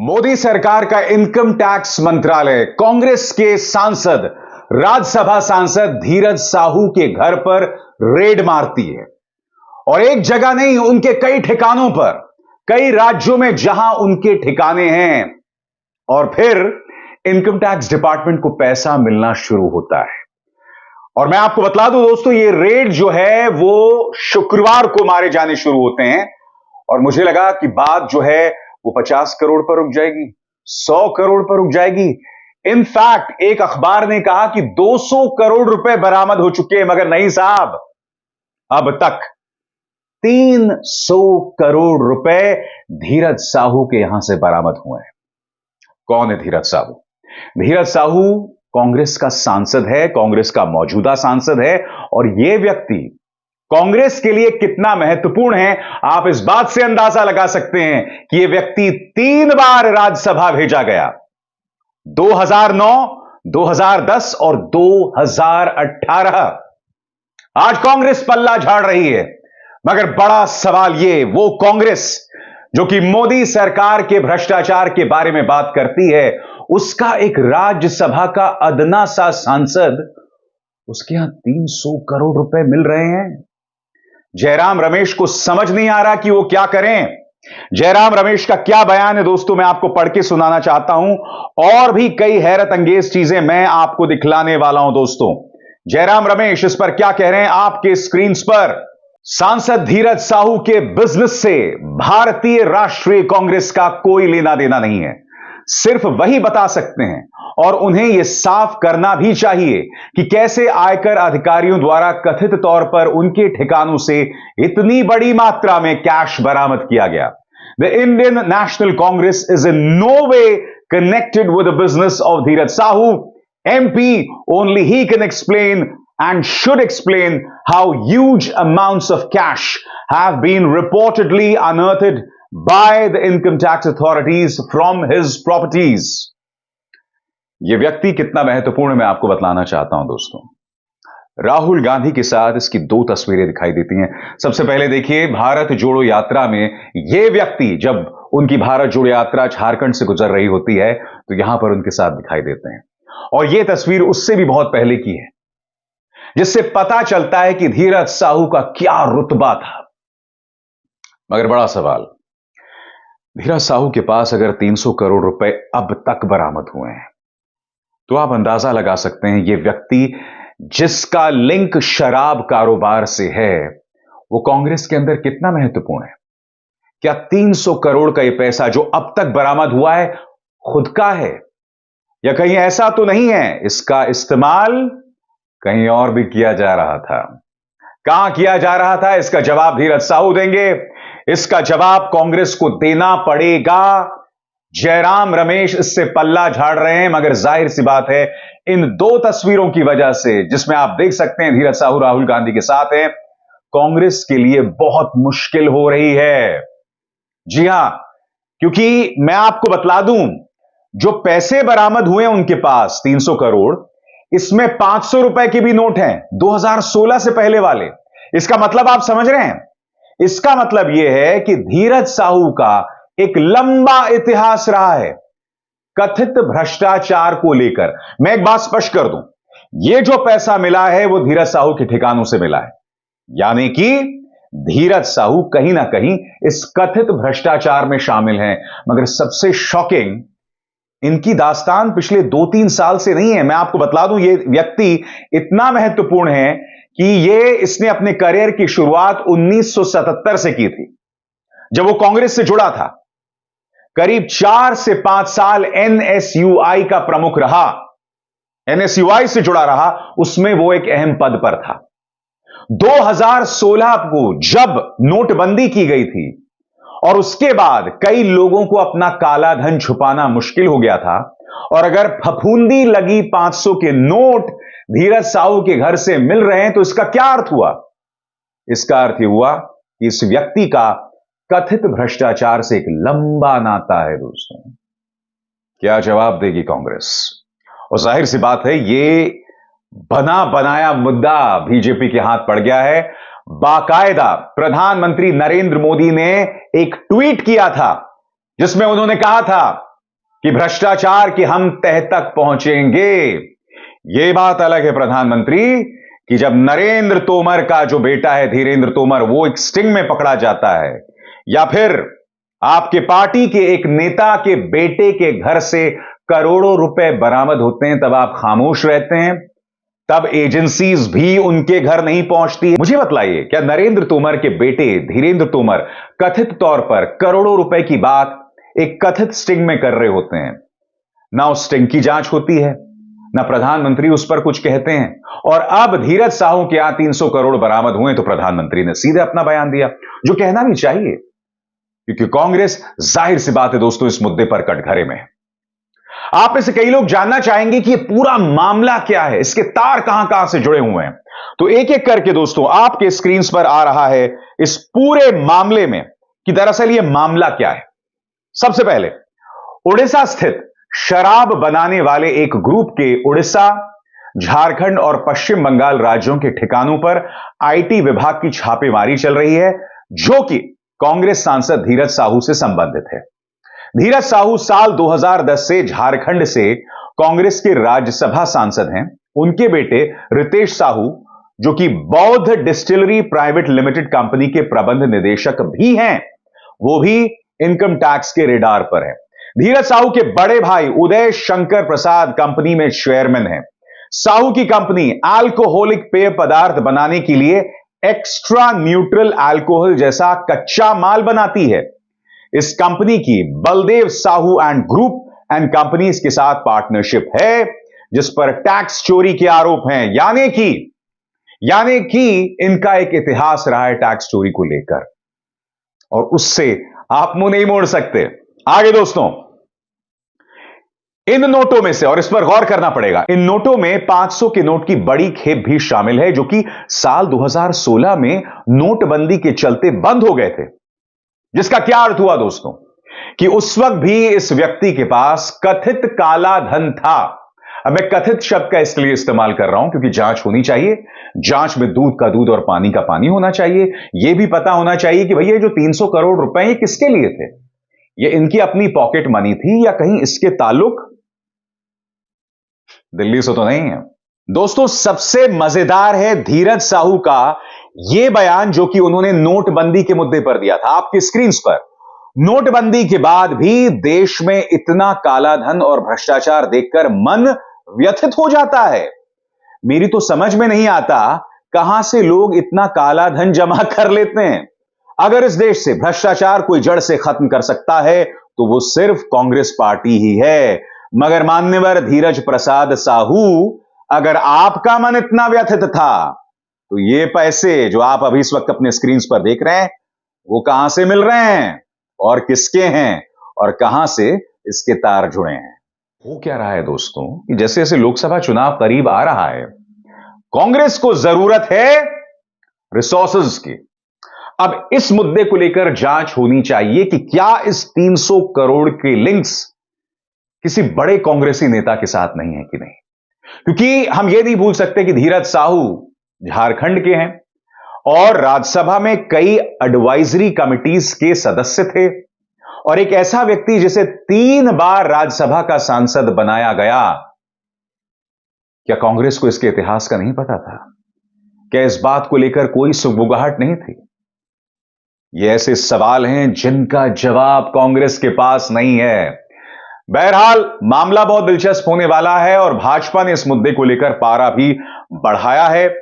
मोदी सरकार का income tax मंत्रालय कांग्रेस के सांसद राज्यसभा सांसद धीरज साहू के घर पर रेड मारती है। और एक जगह नहीं, उनके कई ठिकानों पर, कई राज्यों में जहां उनके ठिकाने हैं। और फिर इनकम टैक्स डिपार्टमेंट को पैसा मिलना शुरू होता है। और मैं आपको बतला दूं दोस्तों, ये रेड जो है वो शुक्रवार को मारे जाने शुरू होते हैं। और मुझे लगा कि बात जो है वो 50 करोड़ पर रुक जाएगी, 100 करोड़ पर रुक जाएगी। इनफैक्ट एक अखबार ने कहा कि 200 करोड़ रुपए बरामद हो चुके हैं, मगर नहीं साहब, अब तक 300 करोड़ रुपए धीरज साहू के यहां से बरामद हुए हैं। कौन है धीरज साहू? धीरज साहू कांग्रेस का सांसद है, कांग्रेस का मौजूदा सांसद है। और यह व्यक्ति कांग्रेस के लिए कितना महत्वपूर्ण है, आप इस बात से अंदाजा लगा सकते हैं कि यह व्यक्ति 3 बार राज्यसभा भेजा गया, 2009, 2010 और 2018। आज कांग्रेस पल्ला झाड़ रही है, मगर बड़ा सवाल यह, वो कांग्रेस जो कि मोदी सरकार के भ्रष्टाचार के बारे में बात करती है, उसका एक राज्यसभा का अदना सा सांसद, उसके यहां 300 करोड़ रुपए मिल रहे हैं। जयराम रमेश को समझ नहीं आ रहा कि वो क्या करें। जयराम रमेश का क्या बयान है दोस्तों, मैं आपको पढ़ के सुनाना चाहता हूं। और भी कई हैरत अंगेज चीजें मैं आपको दिखलाने वाला हूं दोस्तों। जयराम रमेश इस पर क्या कह रहे हैं आपके स्क्रीन पर। सांसद धीरज साहू के बिजनेस से भारतीय राष्ट्रीय कांग्रेस का कोई लेना देना नहीं है, सिर्फ वही बता सकते हैं। और उन्हें यह साफ करना भी चाहिए कि कैसे आयकर अधिकारियों द्वारा कथित तौर पर उनके ठिकानों से इतनी बड़ी मात्रा में कैश बरामद किया गया। The Indian National Congress is in no way connected with the business of Dheeraj Sahu. MP, only he can explain and should explain how huge amounts of cash have been reportedly unearthed by the income tax authorities from his properties. यह व्यक्ति कितना महत्वपूर्ण है मैं आपको बतलाना चाहता हूं दोस्तों। राहुल गांधी के साथ इसकी 2 तस्वीरें दिखाई देती हैं। सबसे पहले देखिए, भारत जोड़ो यात्रा में यह व्यक्ति, जब उनकी भारत जोड़ो यात्रा झारखंड से गुजर रही होती है, तो यहां पर उनके साथ दिखाई देते हैं। और यह तस्वीर उससे भी बहुत पहले की है, जिससे पता चलता है कि धीरज साहू का क्या रुतबा था। मगर बड़ा सवाल, धीरज साहू के पास अगर 300 करोड़ रुपए अब तक बरामद हुए हैं, तो आप अंदाजा लगा सकते हैं यह व्यक्ति जिसका लिंक शराब कारोबार से है, वो कांग्रेस के अंदर कितना महत्वपूर्ण है। क्या 300 करोड़ का यह पैसा जो अब तक बरामद हुआ है खुद का है, या कहीं ऐसा तो नहीं है इसका इस्तेमाल कहीं और भी किया जा रहा था? कहां किया जा रहा था, इसका जवाब धीरज साहू देंगे। इसका जवाब कांग्रेस को देना पड़ेगा। जयराम रमेश इससे पल्ला झाड़ रहे हैं, मगर जाहिर सी बात है, इन 2 तस्वीरों की वजह से, जिसमें आप देख सकते हैं धीरज साहू राहुल गांधी के साथ हैं, कांग्रेस के लिए बहुत मुश्किल हो रही है। जी हां, क्योंकि मैं आपको बतला दूं, जो पैसे बरामद हुए उनके पास 300 करोड़, इसमें 500 रुपए के भी नोट हैं, 2016 से पहले वाले। इसका मतलब आप समझ रहे हैं? इसका मतलब यह है कि धीरज साहू का एक लंबा इतिहास रहा है कथित भ्रष्टाचार को लेकर। मैं एक बात स्पष्ट कर दूं, यह जो पैसा मिला है वो धीरज साहू के ठिकानों से मिला है, यानी कि धीरज साहू कहीं ना कहीं इस कथित भ्रष्टाचार में शामिल हैं। मगर सबसे शॉकिंग, इनकी दास्तान पिछले 2-3 साल से नहीं है। मैं आपको बतला दूं, यह व्यक्ति इतना महत्वपूर्ण है कि इसने अपने करियर की शुरुआत 1977 से की थी, जब वो कांग्रेस से जुड़ा था। करीब 4 से 5 साल NSUI का प्रमुख रहा, NSUI से जुड़ा रहा, उसमें वो एक अहम पद पर था। 2016 को जब नोटबंदी की गई थी, और उसके बाद कई लोगों को अपना काला धन छुपाना मुश्किल हो गया था, और अगर फफूंदी लगी 500 के नोट धीरज साहू के घर से मिल रहे हैं, तो इसका क्या अर्थ हुआ? इसका अर्थ यह हुआ कि इस व्यक्ति का कथित भ्रष्टाचार से एक लंबा नाता है दोस्तों। क्या जवाब देगी कांग्रेस? और जाहिर सी बात है, यह बना बनाया मुद्दा बीजेपी के हाथ पड़ गया है। बाकायदा प्रधानमंत्री नरेंद्र मोदी ने एक ट्वीट किया था, जिसमें उन्होंने कहा था कि भ्रष्टाचार की हम तह तक पहुंचेंगे। यह बात अलग है प्रधानमंत्री कि जब नरेंद्र तोमर का जो बेटा है धीरेंद्र तोमर वो एक स्टिंग में पकड़ा जाता है, या फिर आपके पार्टी के एक नेता के बेटे के घर से करोड़ों रुपए बरामद होते हैं, तब आप खामोश रहते हैं, तब एजेंसीज भी उनके घर नहीं पहुंचती। मुझे बतलाइए, क्या नरेंद्र तोमर के बेटे धीरेंद्र तोमर कथित तौर पर करोड़ों रुपए की बात एक कथित स्टिंग में कर रहे होते हैं? ना उस स्टिंग की जांच होती है, ना प्रधानमंत्री उस पर कुछ कहते हैं। और अब धीरज साहू के यहां 300 करोड़ बरामद हुए तो प्रधानमंत्री ने सीधे अपना बयान दिया, जो कहना भी चाहिए, क्योंकि कांग्रेस जाहिर सी बात है दोस्तों इस मुद्दे पर कटघरे में है। आप में से कई लोग जानना चाहेंगे कि यह पूरा मामला क्या है, इसके तार कहां कहां से जुड़े हुए हैं। तो एक एक करके दोस्तों आपके स्क्रीन पर आ रहा है इस पूरे मामले में कि दरअसल यह मामला क्या है। सबसे पहले, उड़ीसा स्थित शराब बनाने वाले एक ग्रुप के उड़ीसा, झारखंड और पश्चिम बंगाल राज्यों के ठिकानों पर आईटी विभाग की छापेमारी चल रही है, जो कि कांग्रेस सांसद धीरज साहू से संबंधित है। धीरज साहू साल 2010 से झारखंड से कांग्रेस के राज्यसभा सांसद हैं। उनके बेटे रितेश साहू, जो कि बौद्ध डिस्टिलरी प्राइवेट लिमिटेड कंपनी के प्रबंध निदेशक भी हैं, वो भी इनकम टैक्स के रेडार पर है। धीरज साहू के बड़े भाई उदय शंकर प्रसाद कंपनी में चेयरमैन हैं। साहू की कंपनी अल्कोहलिक पेय पदार्थ बनाने के लिए एक्स्ट्रा न्यूट्रल अल्कोहल जैसा कच्चा माल बनाती है। इस कंपनी की Baldev Sahu and group and companies के साथ पार्टनरशिप है, जिस पर टैक्स चोरी के आरोप हैं, यानी कि इनका एक इतिहास रहा है टैक्स चोरी को लेकर, और उससे आप मुंह नहीं मोड़ सकते। आगे दोस्तों, इन नोटों में से, और इस पर गौर करना पड़ेगा, इन नोटों में 500 के नोट की बड़ी खेप भी शामिल है, जो कि साल 2016 में नोटबंदी के चलते बंद हो गए थे। जिसका क्या अर्थ हुआ दोस्तों कि उस वक्त भी इस व्यक्ति के पास कथित काला धन था। अब मैं कथित शब्द का इसलिए इस्तेमाल कर रहा हूं क्योंकि जांच होनी चाहिए, जांच में दूध का दूध और पानी का पानी होना चाहिए। यह भी पता होना चाहिए कि भैया जो 300 करोड़ रुपए ये किसके लिए थे, ये इनकी अपनी पॉकेट मनी थी या कहीं इसके ताल्लुक दिल्ली से तो नहीं है। दोस्तों सबसे मजेदार है धीरज साहू का यह बयान जो कि उन्होंने नोटबंदी के मुद्दे पर दिया था। आपकी स्क्रीन पर नोटबंदी के बाद भी देश में इतना काला धन और भ्रष्टाचार देखकर मन व्यथित हो जाता है। मेरी तो समझ में नहीं आता कहां से लोग इतना काला धन जमा कर लेते हैं। अगर इस देश से भ्रष्टाचार कोई जड़ से खत्म कर सकता है तो वो सिर्फ कांग्रेस पार्टी ही है। मगर मान्यवर धीरज प्रसाद साहू, अगर आपका मन इतना व्यथित था तो ये पैसे जो आप अभी इस वक्त अपने स्क्रीन पर देख रहे हैं वो कहां से मिल रहे हैं और किसके हैं और कहां से इसके तार जुड़े हैं। हो क्या रहा है दोस्तों कि जैसे जैसे लोकसभा चुनाव करीब आ रहा है, कांग्रेस को जरूरत है रिसोर्सेज की। अब इस मुद्दे को लेकर जांच होनी चाहिए कि क्या इस 300 करोड़ के लिंक्स किसी बड़े कांग्रेसी नेता के साथ नहीं है कि नहीं, क्योंकि हम यह नहीं भूल सकते कि धीरज साहू झारखंड के हैं और राज्यसभा में कई एडवाइजरी कमिटीज के सदस्य थे, और एक ऐसा व्यक्ति जिसे 3 बार राज्यसभा का सांसद बनाया गया। क्या कांग्रेस को इसके इतिहास का नहीं पता था? क्या इस बात को लेकर कोई सुगबुगाहट नहीं थी? ये ऐसे सवाल हैं जिनका जवाब कांग्रेस के पास नहीं है। बहरहाल मामला बहुत दिलचस्प होने वाला है और भाजपा ने इस मुद्दे को लेकर पारा भी बढ़ाया है।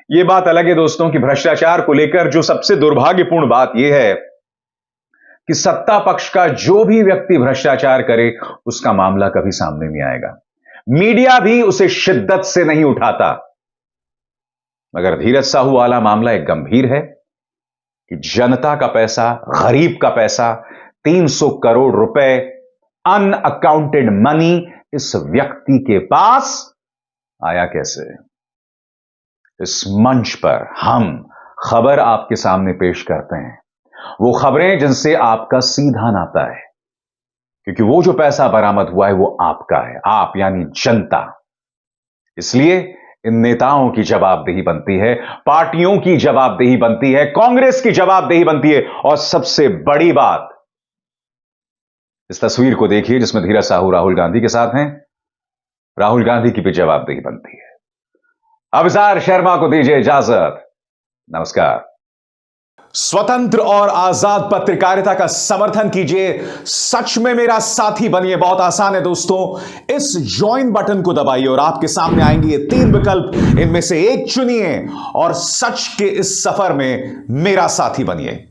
यह बात अलग है दोस्तों कि भ्रष्टाचार को लेकर जो सबसे दुर्भाग्यपूर्ण बात यह है कि सत्ता पक्ष का जो भी व्यक्ति भ्रष्टाचार करे उसका मामला कभी सामने नहीं आएगा, मीडिया भी उसे शिद्दत से नहीं उठाता। मगर धीरज साहू वाला मामला एक गंभीर है कि जनता का पैसा, गरीब का पैसा, 300 करोड़ रुपए अनअकाउंटेड मनी इस व्यक्ति के पास आया कैसे। इस मंच पर हम खबर आपके सामने पेश करते हैं, वो खबरें जिनसे आपका सीधा नाता है, क्योंकि वो जो पैसा बरामद हुआ है वो आपका है, आप यानी जनता। इसलिए इन नेताओं की जवाबदेही बनती है, पार्टियों की जवाबदेही बनती है, कांग्रेस की जवाबदेही बनती है, और सबसे बड़ी बात इस तस्वीर को देखिए जिसमें धीरज साहू राहुल गांधी के साथ हैं। राहुल गांधी की भी जवाबदेही बनती है। अभिसार शर्मा को दीजिए इजाजत। नमस्कार। स्वतंत्र और आजाद पत्रकारिता का समर्थन कीजिए, सच में मेरा साथी बनिए। बहुत आसान है दोस्तों, इस ज्वाइन बटन को दबाइए और आपके सामने आएंगे ये 3 विकल्प, इनमें से एक चुनिए और सच के इस सफर में मेरा साथी बनिए।